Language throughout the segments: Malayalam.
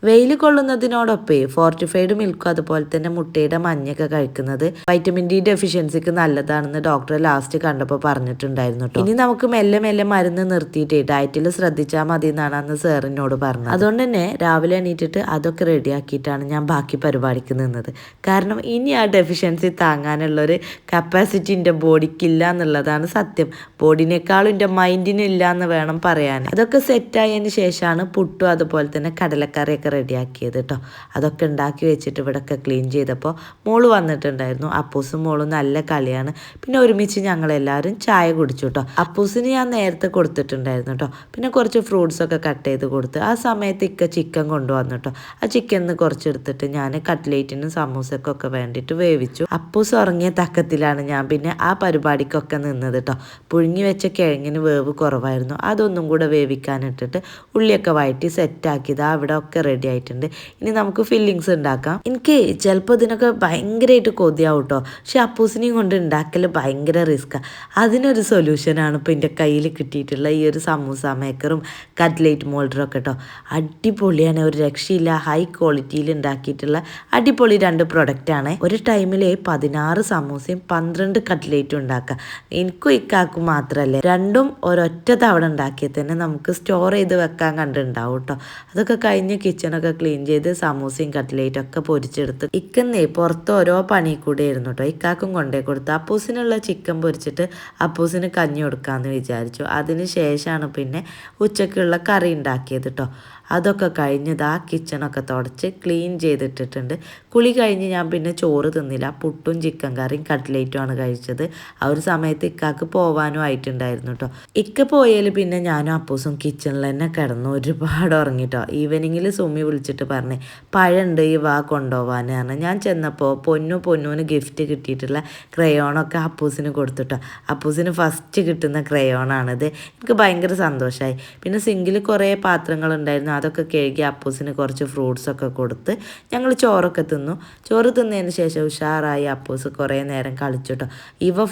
വെയിൽ കൊള്ളുന്നതിനോടൊപ്പം ഫോർട്ടിഫൈഡ് മിൽക്കും അതുപോലെ തന്നെ മുട്ടയുടെ മഞ്ഞൊക്കെ കഴിക്കുന്നത് വൈറ്റമിൻ ഡി ഡെഫിഷ്യൻസിക്ക് നല്ലതാണെന്ന് ഡോക്ടർ ലാസ്റ്റ് കണ്ടപ്പോൾ പറഞ്ഞിട്ടുണ്ടായിരുന്നു കേട്ടോ. ഇനി നമുക്ക് മെല്ലെ മെല്ലെ മരുന്ന് നിർത്തിയിട്ട് ഡയറ്റിൽ ശ്രദ്ധിച്ചാൽ മതി എന്നാണ് അന്ന് സാറിനോട് പറഞ്ഞത്. അതുകൊണ്ട് തന്നെ രാവിലെ എണീറ്റിട്ട് അതൊക്കെ റെഡിയാക്കിയിട്ടാണ് ഞാൻ ബാക്കി പരിപാടിക്ക് നിന്നത്. കാരണം ഇനി ആ ഡെഫിഷ്യൻസി താങ്ങാനുള്ളൊരു കപ്പാസിറ്റി എൻ്റെ ബോഡിക്കില്ല എന്നുള്ളതാണ് സത്യം. ബോഡിനേക്കാളും എൻ്റെ മൈൻഡിനില്ല എന്ന് വേണം പറയാൻ. അതൊക്കെ സെറ്റായതിന് ശേഷമാണ് പുട്ടും അതുപോലെ തന്നെ കടലക്കറിയൊക്കെ റെഡിയാക്കിയത് കേട്ടോ. അതൊക്കെ ഉണ്ടാക്കി വെച്ചിട്ട് ഇവിടെയൊക്കെ ക്ലീൻ ചെയ്തപ്പോൾ മോള് വന്നിട്ടുണ്ടായിരുന്നു. അപ്പൂസും മോളും നല്ല കളിയാണ്. പിന്നെ ഒരുമിച്ച് ഞങ്ങളെല്ലാവരും ചായ കുടിച്ചു കേട്ടോ. അപ്പൂസിന് ഞാൻ നേരത്തെ കൊടുത്തിട്ടുണ്ടായിരുന്നു കേട്ടോ. പിന്നെ കുറച്ച് ഫ്രൂട്ട്സൊക്കെ കട്ട് ചെയ്ത് കൊടുത്ത് ആ സമയത്ത് ചിക്കൻ കൊണ്ടുവന്നു കേട്ടോ. ആ ചിക്കനിന്ന് കുറച്ചെടുത്തിട്ട് ഞാൻ കട്ട്ലേറ്റിനും സമൂസക്കൊക്കെ വേണ്ടിയിട്ട് വേവിച്ചു. അപ്പൂസ് ഉറങ്ങിയ തക്കത്തിലാണ് ഞാൻ പിന്നെ ആ പരിപാടിക്കൊക്കെ നിന്നത് കേട്ടോ. പുഴുങ്ങി വെച്ച കിഴങ്ങിന് വേവ് കുറവായിരുന്നു. അതൊന്നും കൂടെ വേവിക്കാനിട്ടിട്ട് ഉള്ളിയൊക്കെ വഴറ്റി സെറ്റാക്കിയത് അവിടെ ഒക്കെ റെഡി ആയിട്ടുണ്ട്. ഇനി നമുക്ക് ഫില്ലിങ്സ് ഉണ്ടാക്കാം. എനിക്ക് ചിലപ്പോൾ ഇതിനൊക്കെ ഭയങ്കരമായിട്ട് കൊതിയാവും കേട്ടോ. പക്ഷെ അപ്പൂസിനെയും കൊണ്ട് ഉണ്ടാക്കൽ ഭയങ്കര റിസ്ക്കാണ്. അതിനൊരു സൊല്യൂഷനാണ് ഇപ്പോൾ എൻ്റെ കയ്യിൽ കിട്ടിയിട്ടുള്ള ഈ ഒരു സമൂസ മേക്കറും കട്ട്ലേറ്റ് മോൾഡറും ഒക്കെ കേട്ടോ. അടിപൊളിയാണ്, ഒരു രക്ഷയില്ല. ഹൈ ക്വാളിറ്റിയിൽ ഉണ്ടാക്കിയിട്ടുള്ള അടിപൊളി 2 പ്രൊഡക്റ്റാണ്. ഒരു ടൈമിൽ 16 സമൂസയും 12 കട്ട്ലേറ്റും ഉണ്ടാക്കുക. എനിക്കും ഇക്കാക്കും മാത്രമല്ലേ, രണ്ടും ഒരൊറ്റ തവണ ഉണ്ടാക്കിയാൽ തന്നെ നമുക്ക് സ്റ്റോർ ചെയ്ത് വെക്കാൻ കണ്ടുണ്ടാവും കേട്ടോ. അതൊക്കെ കഴിഞ്ഞ് കിച്ചണൊക്കെ ക്ലീൻ ചെയ്ത് സമൂസയും കട്ട്ലേറ്റൊക്കെ പൊരിച്ചെടുത്ത് ഇക്കുന്നേ പുറത്ത് ഓരോ പണി കൂടെ ആയിരുന്നു കേട്ടോ. ഇക്കാക്കും കൊണ്ടേ കൊടുത്തു. അപ്പൂസിനുള്ള ചിക്കൻ പൊരിച്ചിട്ട് അപ്പൂസിന് കഞ്ഞി കൊടുക്കാമെന്ന് വിചാരിച്ചു. അതിന് ശേഷമാണ് പിന്നെ ഉച്ചക്കുള്ള കറി ഉണ്ടാക്കിയത് കേട്ടോ. അതൊക്കെ കഴിഞ്ഞ് കിച്ചണൊക്കെ തുടച്ച് ക്ലീൻ ചെയ്തിട്ടിട്ടുണ്ട്. കുളി കഴിഞ്ഞ് ഞാൻ പിന്നെ ചോറ് തിന്നില്ല. പുട്ടും ചിക്കൻ കറിയും കട്ട്ലേറ്റുമാണ് കഴിച്ചത്. ആ ഒരു സമയത്ത് ഇക്കാക്ക് പോവാനും ആയിട്ടുണ്ടായിരുന്നു കേട്ടോ. ഇക്ക പോയാൽ പിന്നെ ഞാനും അപ്പൂസും കിച്ചണിൽ തന്നെ കിടന്നു ഒരുപാട് ഉറങ്ങിട്ടോ. ഈവനിങ്ങിൽ സുമി വിളിച്ചിട്ട് പറഞ്ഞേ പഴമുണ്ട് ഈ കൊണ്ടുപോകാനാണ്. ഞാൻ ചെന്നപ്പോൾ പൊന്നൂന് ഗിഫ്റ്റ് കിട്ടിയിട്ടുള്ള ക്രയോണൊക്കെ അപ്പൂസിന് കൊടുത്തിട്ടോ. അപ്പൂസിന് ഫസ്റ്റ് കിട്ടുന്ന ക്രയോണാണിത്. എനിക്ക് ഭയങ്കര സന്തോഷമായി. പിന്നെ സിങ്കിൽ കുറേ പാത്രങ്ങളുണ്ടായിരുന്നു. അതൊക്കെ കഴുകി അപ്പൂസിന് കുറച്ച് ഫ്രൂട്ട്സൊക്കെ കൊടുത്ത് ഞങ്ങൾ ചോറൊക്കെ തിന്നു. ചോറ് തിന്നതിന് ശേഷം ഉഷാറായി അപ്പൂസ് കുറേ നേരം കളിച്ചിട്ടോ.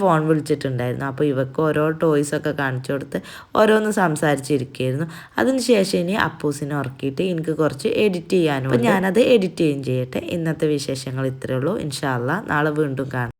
ഫോൺ വിളിച്ചിട്ടുണ്ടായിരുന്നു. അപ്പോൾ ഇവക്ക് ഓരോ ടോയ്സൊക്കെ കാണിച്ചു കൊടുത്ത് ഓരോന്ന് സംസാരിച്ചിരിക്കുകയായിരുന്നു. അതിന് ശേഷം ഇനി അപ്പൂസിനെ ഉറക്കിയിട്ട് എനിക്ക് കുറച്ച് എഡിറ്റ് ചെയ്യാനും. അപ്പോൾ ഞാനത് എഡിറ്റ് ചെയ്യുകയും ചെയ്യട്ടെ. ഇന്നത്തെ വിശേഷങ്ങൾ ഇത്രയേ ഉള്ളൂ. ഇൻഷാ അല്ലാ നാളെ വീണ്ടും കാണാം.